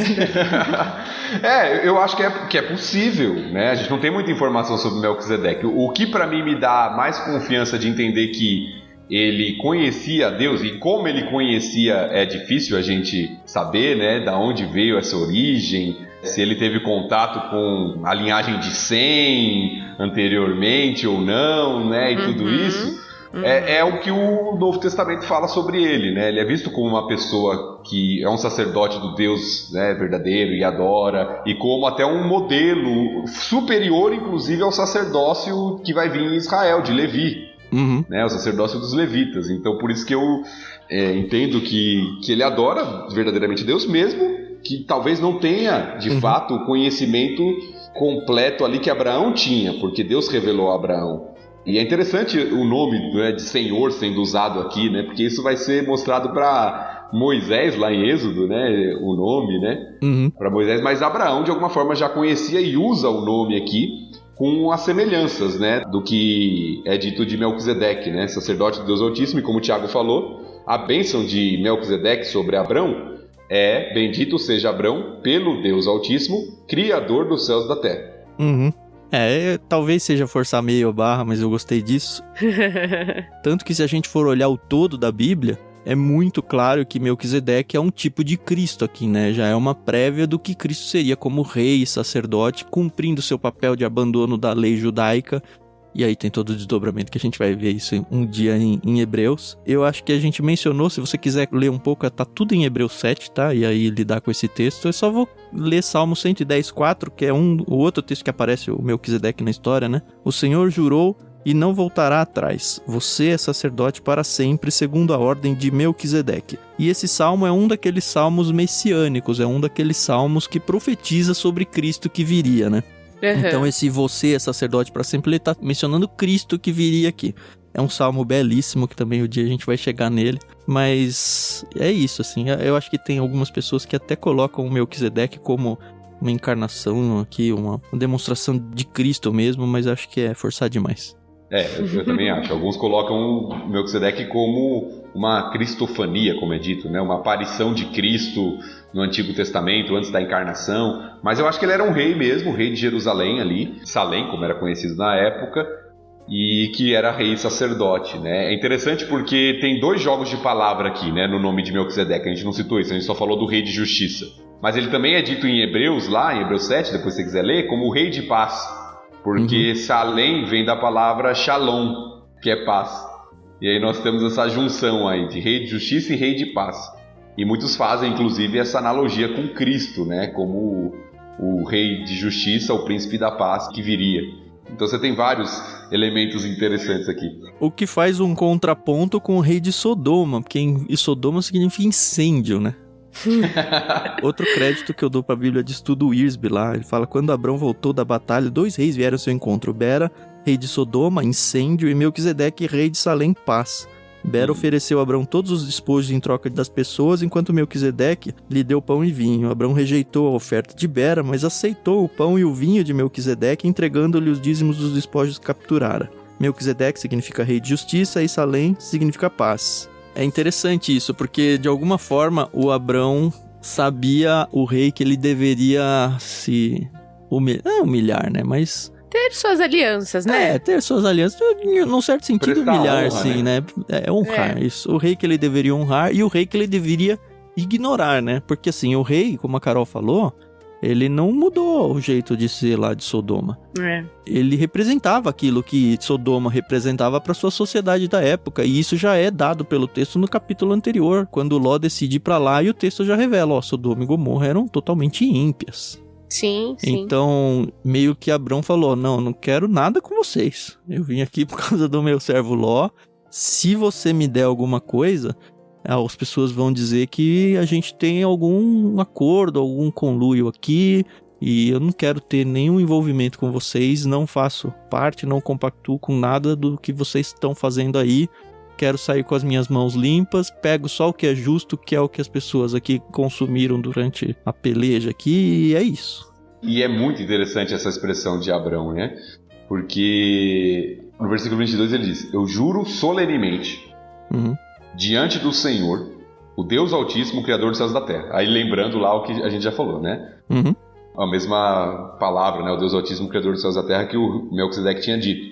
Eu acho que é possível, né? A gente não tem muita informação sobre Melquisedeque. O que pra mim me dá mais confiança de entender que ele conhecia a Deus, e como ele conhecia é difícil a gente saber, né, da onde veio essa origem, se ele teve contato com a linhagem de Sem anteriormente ou não, né, e tudo isso, é o que o Novo Testamento fala sobre ele, né? Ele é visto como uma pessoa que é um sacerdote do Deus, né, verdadeiro e adora, e como até um modelo superior, inclusive, ao sacerdócio que vai vir em Israel, de Levi. Né, o sacerdócio dos levitas. Então por isso que eu entendo que ele adora verdadeiramente Deus, mesmo que talvez não tenha de fato o conhecimento completo ali que Abraão tinha, porque Deus revelou a Abraão. E é interessante o nome, né, de Senhor sendo usado aqui, né, porque isso vai ser mostrado para Moisés lá em Êxodo, né, o nome, né, para Moisés, mas Abraão de alguma forma já conhecia e usa o nome aqui com as semelhanças, né, do que é dito de Melquisedeque, né, sacerdote de Deus Altíssimo. E como o Thiago falou, a bênção de Melquisedeque sobre Abrão é: bendito seja Abrão pelo Deus Altíssimo, Criador dos céus e da terra. Talvez seja forçar meio a barra, mas eu gostei disso. Tanto que se a gente for olhar o todo da Bíblia, é muito claro que Melquisedeque é um tipo de Cristo aqui, né? Já é uma prévia do que Cristo seria como rei e sacerdote, cumprindo seu papel de abandono da lei judaica. E aí tem todo o desdobramento que a gente vai ver isso um dia em Hebreus. Eu acho que a gente mencionou, se você quiser ler um pouco, tá tudo em Hebreus 7, tá? E aí lidar com esse texto. Eu só vou ler Salmo 110:4, que é o outro texto que aparece o Melquisedeque na história, né? O Senhor jurou e não voltará atrás. Você é sacerdote para sempre, segundo a ordem de Melquisedeque. E esse salmo é um daqueles salmos messiânicos, é um daqueles salmos que profetiza sobre Cristo que viria, né? Uhum. Então esse você é sacerdote para sempre, ele tá mencionando Cristo que viria aqui. É um salmo belíssimo, que também o dia a gente vai chegar nele. Mas é isso, assim. Eu acho que tem algumas pessoas que até colocam o Melquisedeque como uma encarnação aqui, uma demonstração de Cristo mesmo, mas acho que é forçar demais. Eu também acho. Alguns colocam o Melquisedeque como uma cristofania, como é dito, né? Uma aparição de Cristo no Antigo Testamento, antes da encarnação. Mas eu acho que ele era um rei mesmo, rei de Jerusalém ali, Salém, como era conhecido na época, e que era rei e sacerdote, né? É interessante porque tem 2 jogos de palavra aqui, né, no nome de Melquisedeque. A gente não citou isso, a gente só falou do rei de justiça. Mas ele também é dito em Hebreus, lá em Hebreus 7, depois se você quiser ler, como o rei de paz. Porque Salém vem da palavra Shalom, que é paz. E aí nós temos essa junção aí de rei de justiça e rei de paz. E muitos fazem, inclusive, essa analogia com Cristo, né? Como o rei de justiça, o príncipe da paz que viria. Então você tem vários elementos interessantes aqui. O que faz um contraponto com o rei de Sodoma, porque em Sodoma significa incêndio, né? Outro crédito que eu dou pra Bíblia de estudo Wiersbe lá, ele fala: quando Abrão voltou da batalha, 2 reis vieram ao seu encontro, Bera, rei de Sodoma, incêndio, e Melquisedeque, rei de Salém, paz. Bera ofereceu a Abrão todos os despojos em troca das pessoas, enquanto Melquisedeque lhe deu pão e vinho. Abrão rejeitou a oferta de Bera, mas aceitou o pão e o vinho de Melquisedeque, entregando-lhe os dízimos dos despojos que capturara. Melquisedeque significa rei de justiça e Salém significa paz. É interessante isso, porque de alguma forma o Abrão sabia o rei que ele deveria se humilhar, né? Mas ter suas alianças, né? Ter suas alianças, num certo sentido, prestar humilhar, honra, sim, né? Honrar, isso. O rei que ele deveria honrar e o rei que ele deveria ignorar, né? Porque assim, o rei, como a Carol falou, ele não mudou o jeito de ser lá de Sodoma. Ele representava aquilo que Sodoma representava para sua sociedade da época. E isso já é dado pelo texto no capítulo anterior, quando Ló decide ir para lá e o texto já revela, Sodoma e Gomorra eram totalmente ímpias. Sim. Então, meio que Abrão falou: não quero nada com vocês. Eu vim aqui por causa do meu servo Ló. Se você me der alguma coisa, as pessoas vão dizer que a gente tem algum acordo, algum conluio aqui, e eu não quero ter nenhum envolvimento com vocês, não faço parte, não compactuo com nada do que vocês estão fazendo aí. Quero sair com as minhas mãos limpas, pego só o que é justo, que é o que as pessoas aqui consumiram durante a peleja aqui, e é isso. E é muito interessante essa expressão de Abrão, né? Porque no versículo 22 ele diz: eu juro solenemente diante do Senhor, o Deus Altíssimo, Criador dos céus e da terra. Aí lembrando lá o que a gente já falou, né? A mesma palavra, né? O Deus Altíssimo, Criador dos céus e da terra, que o Melquisedeque tinha dito: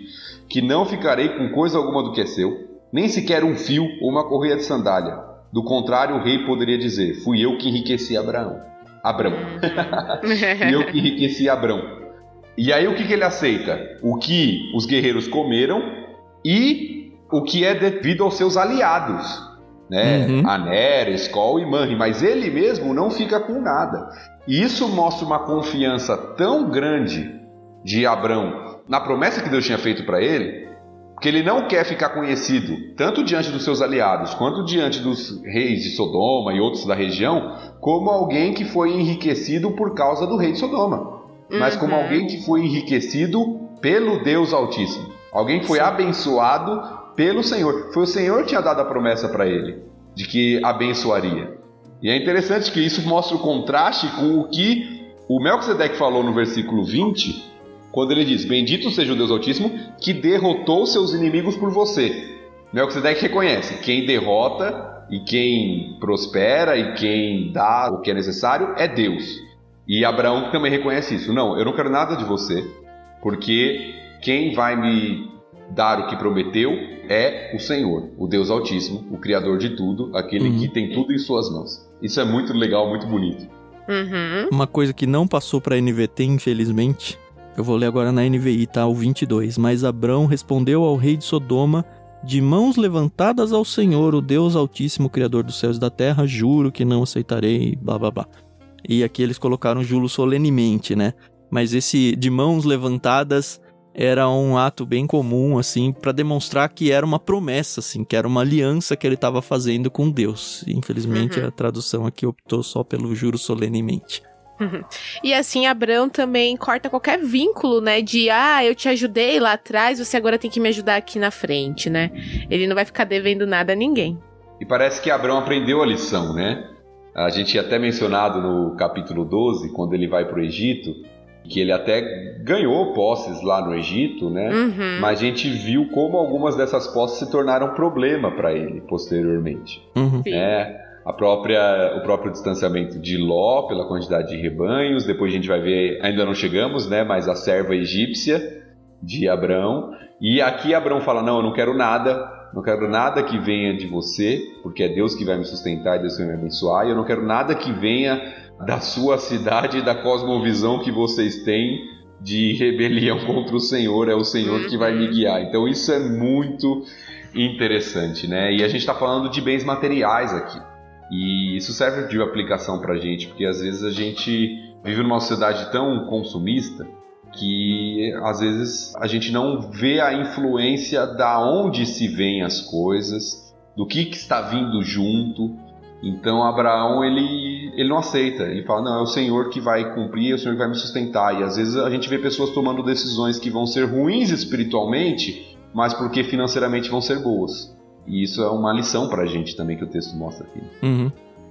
que não ficarei com coisa alguma do que é seu, nem sequer um fio ou uma correia de sandália. Do contrário, o rei poderia dizer: fui eu que enriqueci Abrão. Fui eu que enriqueci Abrão. E aí o que ele aceita? O que os guerreiros comeram e o que é devido aos seus aliados, né? Aner, Escol e Manre. Mas ele mesmo não fica com nada. E isso mostra uma confiança tão grande de Abrão na promessa que Deus tinha feito para ele, que ele não quer ficar conhecido tanto diante dos seus aliados quanto diante dos reis de Sodoma e outros da região como alguém que foi enriquecido por causa do rei de Sodoma, mas como alguém que foi enriquecido pelo Deus Altíssimo, alguém que foi abençoado pelo Senhor. Foi o Senhor que tinha dado a promessa para ele de que abençoaria. E é interessante que isso mostra o contraste com o que o Melquisedeque falou no versículo 20, quando ele diz: bendito seja o Deus Altíssimo que derrotou seus inimigos por você. Melquisedeque reconhece: quem derrota e quem prospera e quem dá o que é necessário é Deus. E Abraão também reconhece isso: não, eu não quero nada de você, porque quem vai me dar o que prometeu é o Senhor, o Deus Altíssimo, o Criador de tudo, aquele que tem tudo em suas mãos. Isso é muito legal, muito bonito. Uma coisa que não passou pra NVT, infelizmente, eu vou ler agora na NVI, tá? O 22. Mas Abrão respondeu ao rei de Sodoma: de mãos levantadas ao Senhor, o Deus Altíssimo, Criador dos céus e da terra, juro que não aceitarei, blá blá blá. E aqui eles colocaram juro solenemente, né? Mas esse de mãos levantadas era um ato bem comum, assim, para demonstrar que era uma promessa, assim, que era uma aliança que ele estava fazendo com Deus. E, infelizmente, a tradução aqui optou só pelo juro solenemente. E assim, Abrão também corta qualquer vínculo, né, de, eu te ajudei lá atrás, você agora tem que me ajudar aqui na frente, né? Ele não vai ficar devendo nada a ninguém. E parece que Abrão aprendeu a lição, né? A gente tinha até mencionado no capítulo 12, quando ele vai para o Egito, que ele até ganhou posses lá no Egito, né? Mas a gente viu como algumas dessas posses se tornaram problema para ele posteriormente. O próprio distanciamento de Ló pela quantidade de rebanhos, depois a gente vai ver, ainda não chegamos, né? Mas a serva egípcia de Abrão. E aqui Abrão fala, não, eu não quero nada que venha de você, porque é Deus que vai me sustentar e Deus que vai me abençoar, e eu não quero nada que venha da sua cidade e da cosmovisão que vocês têm de rebelião contra o Senhor, é o Senhor que vai me guiar. Então isso é muito interessante, né? E a gente está falando de bens materiais aqui, e isso serve de aplicação para a gente, porque às vezes a gente vive numa sociedade tão consumista que às vezes a gente não vê a influência da onde se vêm as coisas, do que está vindo junto. Então Abraão ele não aceita, ele fala, não, é o Senhor que vai cumprir, é o Senhor que vai me sustentar. E às vezes a gente vê pessoas tomando decisões que vão ser ruins espiritualmente, mas porque financeiramente vão ser boas. E isso é uma lição pra gente também que o texto mostra aqui.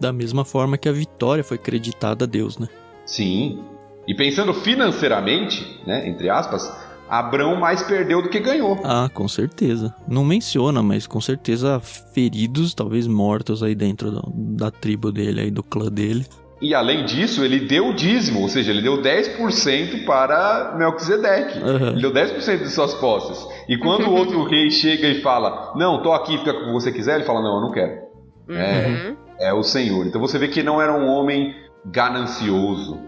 Da mesma forma que a vitória foi creditada a Deus, né? Sim. E pensando financeiramente, né, entre aspas, Abrão mais perdeu do que ganhou. Ah, com certeza. Não menciona, mas com certeza feridos, talvez mortos aí dentro da tribo dele, aí do clã dele. E além disso, ele deu o dízimo, ou seja, ele deu 10% para Melquisedeque. Ele deu 10% de suas posses. E quando o outro rei chega e fala, não, tô aqui, fica com o que você quiser, ele fala, não, eu não quero. É o Senhor. Então você vê que não era um homem ganancioso,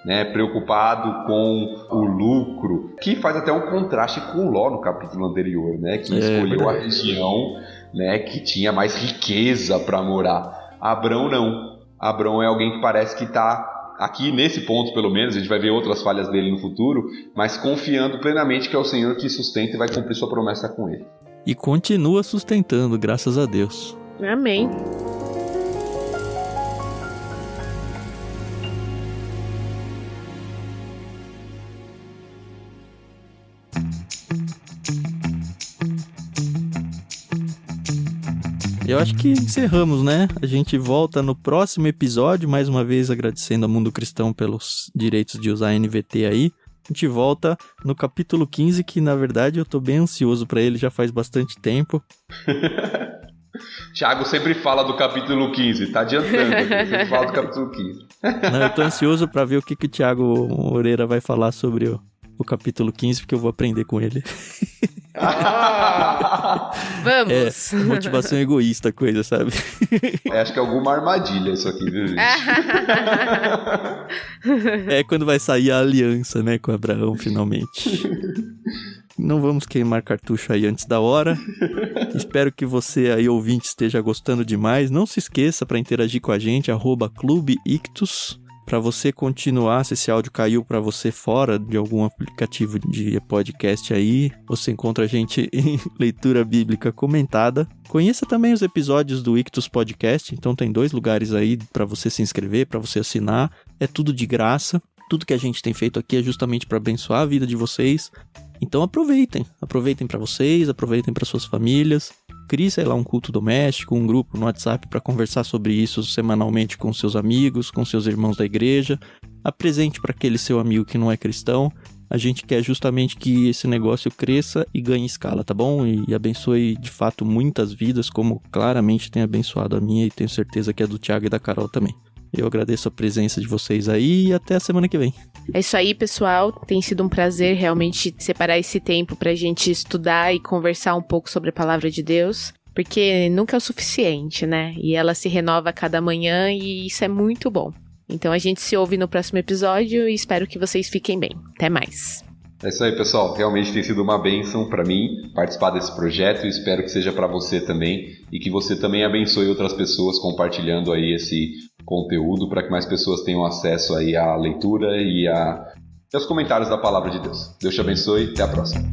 né, preocupado com o lucro, que faz até um contraste com Ló no capítulo anterior, né, que escolheu a região, né, que tinha mais riqueza para morar. Abrão não. Abrão é alguém que parece que está aqui nesse ponto, pelo menos, a gente vai ver outras falhas dele no futuro, mas confiando plenamente que é o Senhor que sustenta e vai cumprir sua promessa com ele. E continua sustentando, graças a Deus. Amém. Eu acho que encerramos, né? A gente volta no próximo episódio, mais uma vez agradecendo a Mundo Cristão pelos direitos de usar a NVT aí. A gente volta no capítulo 15, que na verdade eu tô bem ansioso pra ele, já faz bastante tempo. Thiago sempre fala do capítulo 15, tá adiantando, ele sempre fala do capítulo 15. Não, eu tô ansioso pra ver o que o Thiago Moreira vai falar sobre o capítulo 15, porque eu vou aprender com ele. Vamos! É, motivação egoísta, coisa, sabe? Acho que é alguma armadilha isso aqui, viu, gente? É quando vai sair a aliança, né, com Abraão, finalmente. Não vamos queimar cartucho aí antes da hora. Espero que você aí, ouvinte, esteja gostando demais. Não se esqueça para interagir com a gente, @clubeictus. Para você continuar, se esse áudio caiu para você fora de algum aplicativo de podcast aí, você encontra a gente em Leitura Bíblica Comentada. Conheça também os episódios do Ictus Podcast, então tem 2 lugares aí para você se inscrever, para você assinar. É tudo de graça. Tudo que a gente tem feito aqui é justamente para abençoar a vida de vocês. Então aproveitem para vocês, aproveitem para suas famílias. Crie, sei lá, um culto doméstico, um grupo no WhatsApp para conversar sobre isso semanalmente com seus amigos, com seus irmãos da igreja. Apresente para aquele seu amigo que não é cristão. A gente quer justamente que esse negócio cresça e ganhe escala, tá bom? E abençoe, de fato, muitas vidas, como claramente tem abençoado a minha e tenho certeza que a do Thiago e da Carol também. Eu agradeço a presença de vocês aí e até a semana que vem. É isso aí, pessoal. Tem sido um prazer realmente separar esse tempo pra gente estudar e conversar um pouco sobre a palavra de Deus, porque nunca é o suficiente, né? E ela se renova a cada manhã e isso é muito bom. Então a gente se ouve no próximo episódio e espero que vocês fiquem bem. Até mais. É isso aí, pessoal. Realmente tem sido uma bênção para mim participar desse projeto e espero que seja para você também e que você também abençoe outras pessoas compartilhando aí esse conteúdo para que mais pessoas tenham acesso aí à leitura e aos comentários da Palavra de Deus. Deus te abençoe e até a próxima.